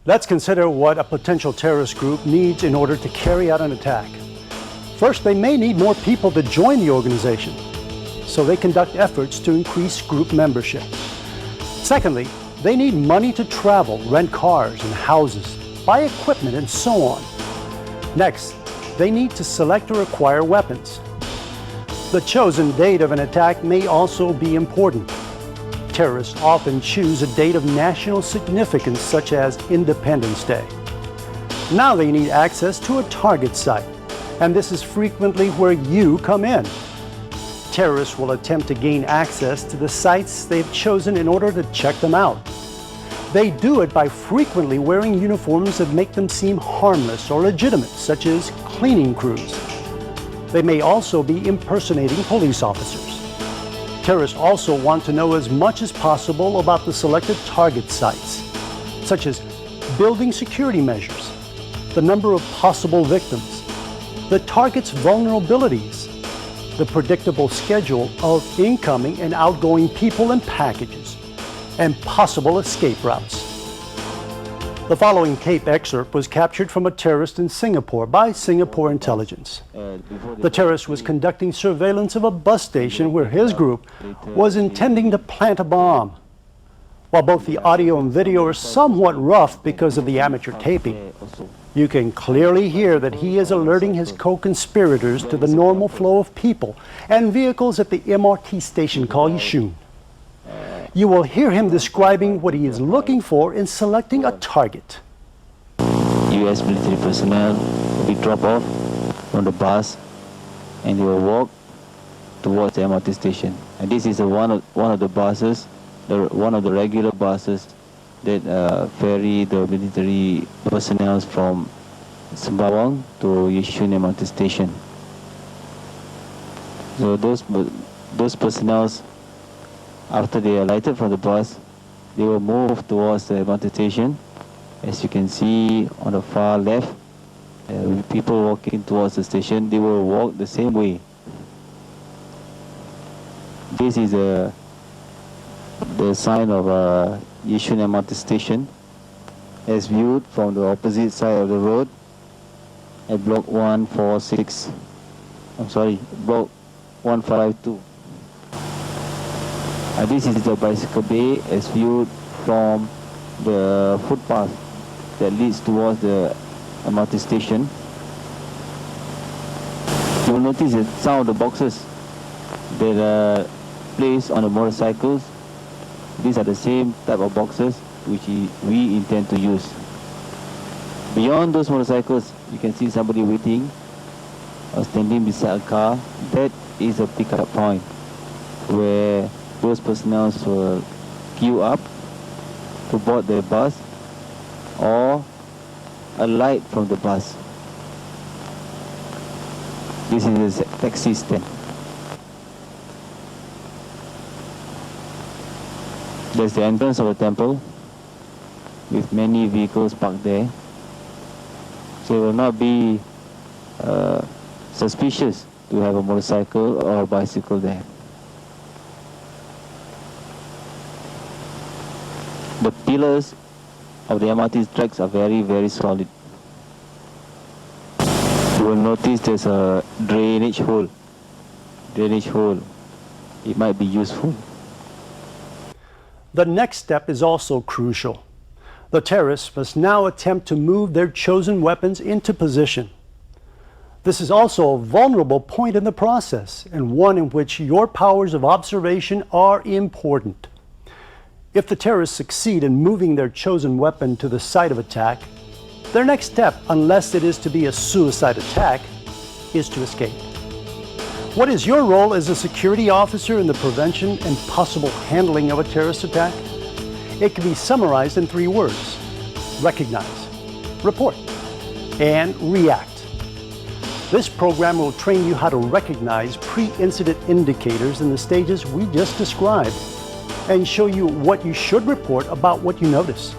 Let's consider what a potential terrorist group needs in order to carry out an attack. First, they may need more people to join the organization, so they conduct efforts to increase group membership. Secondly, they need money to travel, rent cars and houses, buy equipment, and so on. Next, they need to select or acquire weapons. The chosen date of an attack may also be important. Terrorists often choose a date of national significance, such as Independence Day. Now they need access to a target site, and this is frequently where you come in. Terrorists will attempt to gain access to the sites they've chosen in order to check them out. They do it by frequently wearing uniforms that make them seem harmless or legitimate, such as cleaning crews. They may also be impersonating police officers. Terrorists also want to know as much as possible about the selected target sites, such as building security measures, the number of possible victims, the target's vulnerabilities, the predictable schedule of incoming and outgoing people and packages, and possible escape routes. The following tape excerpt was captured from a terrorist in Singapore by Singapore intelligence. The terrorist was conducting surveillance of a bus station where his group was intending to plant a bomb. While both the audio and video are somewhat rough because of the amateur taping, you can clearly hear that he is alerting his co-conspirators to the normal flow of people and vehicles at the MRT station called Yishun. You will hear him describing what he is looking for in selecting a target. U.S. military personnel will be dropped off from the bus and they will walk towards the MRT station. And this is one of the buses, one of the regular buses that ferry the military personnel from Sembawang to Yishun MRT station. So those personnel, after they alighted from the bus, they will move towards the MRT station. As you can see on the far left, people walking towards the station, they will walk the same way. This is the sign of Yishun MRT station as viewed from the opposite side of the road at block 146. Block 152. This is the bicycle bay as viewed from the footpath that leads towards the MRT station. You will notice that some of the boxes that are placed on the motorcycles, these are the same type of boxes which we intend to use. Beyond those motorcycles, you can see somebody waiting or standing beside a car. That is a pickup point where those personnel will queue up to board the bus or alight from the bus. This is a taxi stand. There's the entrance of the temple with many vehicles parked there. So it will not be suspicious to have a motorcycle or a bicycle there. The pillars of the MRT tracks are very, very solid. You will notice there's a drainage hole. It might be useful. The next step is also crucial. The terrorists must now attempt to move their chosen weapons into position. This is also a vulnerable point in the process, and one in which your powers of observation are important. If the terrorists succeed in moving their chosen weapon to the site of attack, their next step, unless it is to be a suicide attack, is to escape. What is your role as a security officer in the prevention and possible handling of a terrorist attack? It can be summarized in 3 words: recognize, report, and react. This program will train you how to recognize pre-incident indicators in the stages we just described and show you what you should report about what you notice.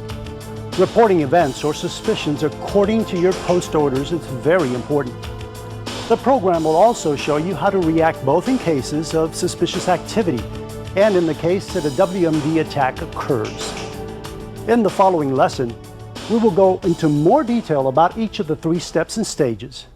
Reporting events or suspicions according to your post orders is very important. The program will also show you how to react both in cases of suspicious activity and in the case that a WMD attack occurs. In the following lesson, We will go into more detail about each of the 3 steps and stages.